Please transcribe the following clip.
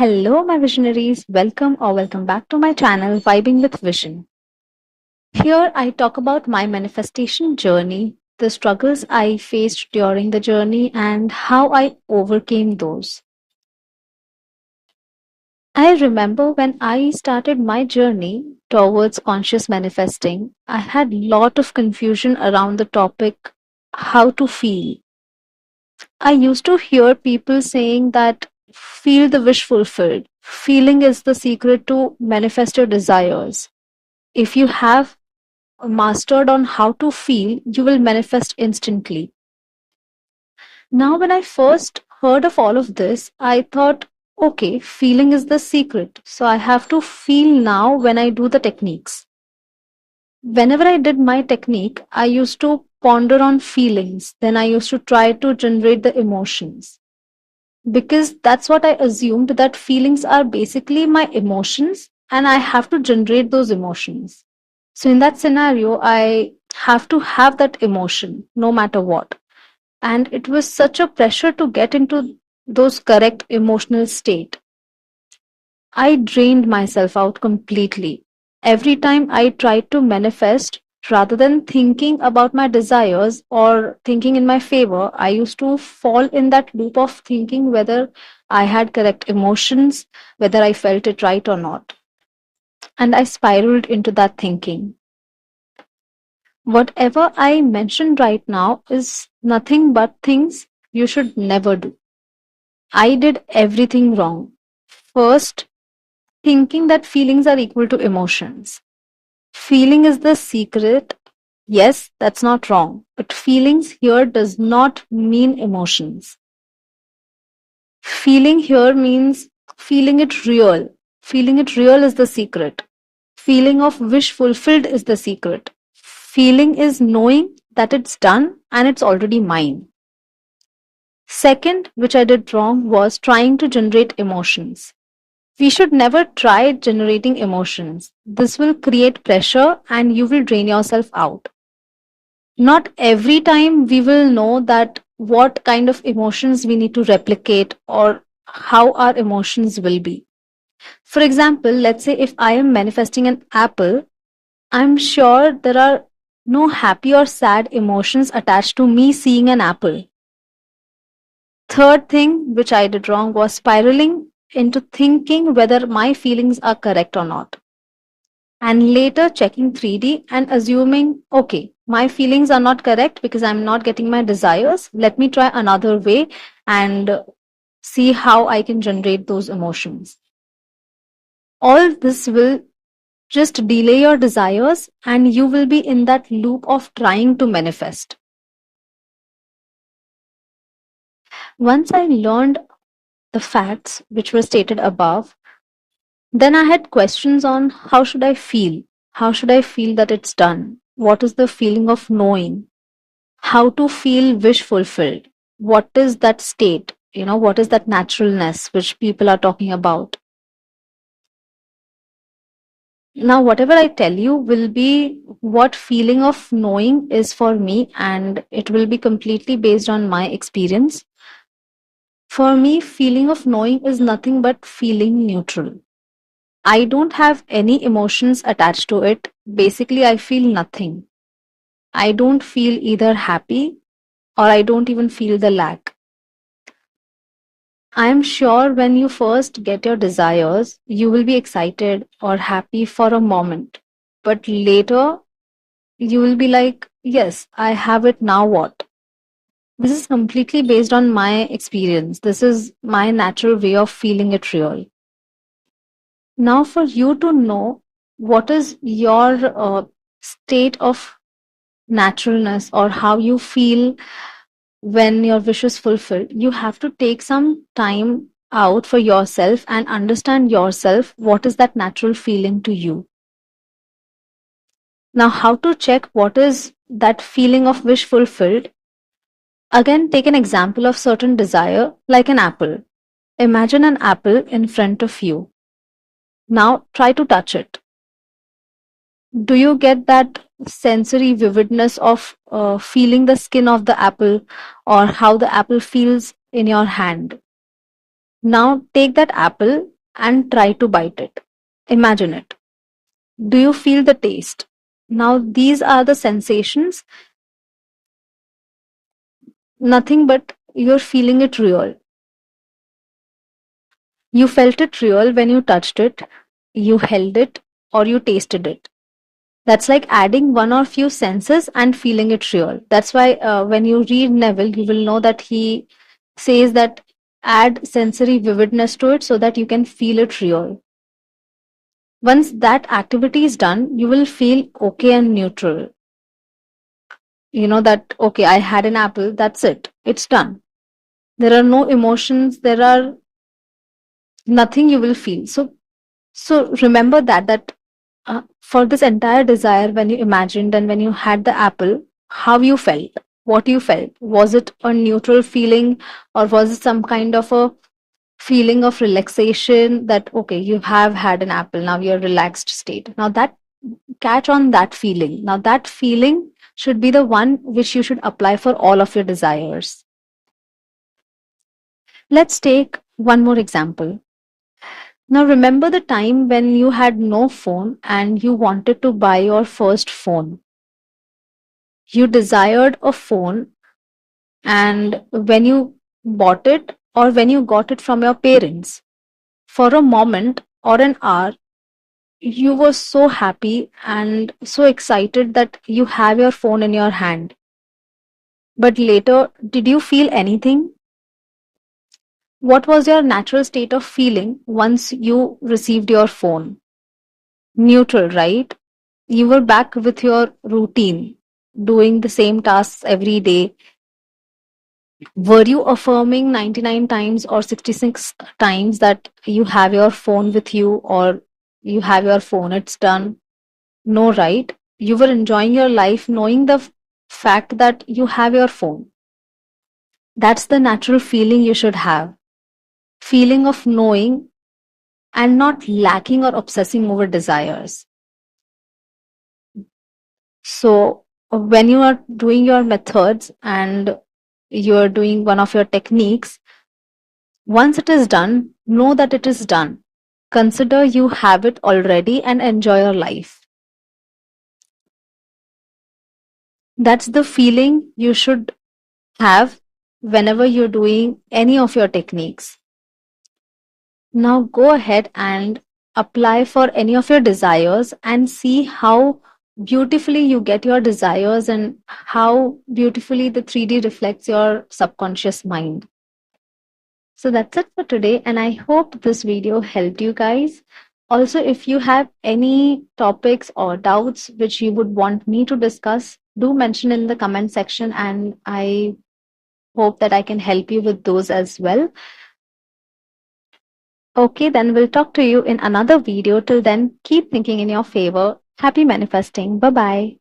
Hello, my visionaries. Welcome back to my channel, Vibing with Vision. Here, I talk about my manifestation journey, the struggles I faced during the journey, and how I overcame those. I remember when I started my journey towards conscious manifesting, I had lot of confusion around the topic how to feel. I used to hear people saying that feel the wish fulfilled. Feeling is the secret to manifest your desires. If you have mastered on how to feel, you will manifest instantly. Now, when I first heard of all of this, I thought, okay, feeling is the secret. So I have to feel now when I do the techniques. Whenever I did my technique, I used to ponder on feelings. Then I used to try to generate the emotions. Because that's what I assumed, that feelings are basically my emotions and I have to generate those emotions. So in that scenario, I have to have that emotion no matter what. And it was such a pressure to get into those correct emotional state. I drained myself out completely. Every time I tried to manifest, rather than thinking about my desires or thinking in my favor, I used to fall in that loop of thinking whether I had correct emotions, whether I felt it right or not. And I spiraled into that thinking. Whatever I mentioned right now is nothing but things you should never do. I did everything wrong. First, thinking that feelings are equal to emotions. Feeling is the secret. Yes, that's not wrong. But feelings here does not mean emotions. Feeling here means feeling it real. Feeling it real is the secret. Feeling of wish fulfilled is the secret. Feeling is knowing that it's done and it's already mine. Second, which I did wrong, was trying to generate emotions. We should never try generating emotions. This will create pressure and you will drain yourself out. Not every time we will know that what kind of emotions we need to replicate or how our emotions will be. For example, let's say if I am manifesting an apple, I'm sure there are no happy or sad emotions attached to me seeing an apple. Third thing which I did wrong was spiraling into thinking whether my feelings are correct or not. And later checking 3D and assuming, okay, my feelings are not correct because I'm not getting my desires. Let me try another way and see how I can generate those emotions. All this will just delay your desires and you will be in that loop of trying to manifest. Once I learned the facts which were stated above, then I had questions on how should I feel? How should I feel that it's done? What is the feeling of knowing? How to feel wish fulfilled? What is that state? What is that naturalness which people are talking about? Now, whatever I tell you will be what feeling of knowing is for me, and it will be completely based on my experience. For me, feeling of knowing is nothing but feeling neutral. I don't have any emotions attached to it. Basically, I feel nothing. I don't feel either happy or I don't even feel the lack. I am sure when you first get your desires, you will be excited or happy for a moment. But later, you will be like, yes, I have it, now what? This is completely based on my experience. This is my natural way of feeling it real. Now, for you to know what is your state of naturalness or how you feel when your wish is fulfilled, you have to take some time out for yourself and understand yourself. What is that natural feeling to you? Now, how to check what is that feeling of wish fulfilled? Again, take an example of certain desire like an apple. Imagine an apple in front of you. Now, try to touch it. Do you get that sensory vividness of feeling the skin of the apple or how the apple feels in your hand? Now take that apple and try to bite it. Imagine it. Do you feel the taste? Now, these are the sensations, nothing but you're feeling it real. You felt it real when you touched it, you held it, or you tasted it. That's like adding one or few senses and feeling it real. That's why when you read Neville, you will know that he says that add sensory vividness to it so that you can feel it real. Once that activity is done, you will feel okay and neutral. You know that, okay, I had an apple, that's it, it's done. There are no emotions, there are nothing you will feel. So remember that for this entire desire, when you imagined and when you had the apple, how you felt, what you felt, was it a neutral feeling, or was it some kind of a feeling of relaxation, that okay, you have had an apple, now you're relaxed state. Now that, catch on that feeling. Now that feeling should be the one which you should apply for all of your desires. Let's take one more example. Now, remember the time when you had no phone and you wanted to buy your first phone. You desired a phone, and when you bought it or when you got it from your parents, for a moment or an hour, you were so happy and so excited that you have your phone in your hand. But later, did you feel anything? What was your natural state of feeling once you received your phone? Neutral, right? You were back with your routine, doing the same tasks every day. Were you affirming 99 times or 66 times that you have your phone with you, or you have your phone, it's done? No, right? You were enjoying your life knowing the fact that you have your phone. That's the natural feeling you should have. Feeling of knowing and not lacking or obsessing over desires. So, when you are doing your methods and you are doing one of your techniques, once it is done, know that it is done. Consider you have it already and enjoy your life. That's the feeling you should have whenever you're doing any of your techniques. Now go ahead and apply for any of your desires and see how beautifully you get your desires and how beautifully the 3D reflects your subconscious mind. So that's it for today, and I hope this video helped you guys. Also, if you have any topics or doubts which you would want me to discuss, do mention in the comment section, and I hope that I can help you with those as well. Okay, then we'll talk to you in another video. Till then, keep thinking in your favor. Happy manifesting. Bye bye.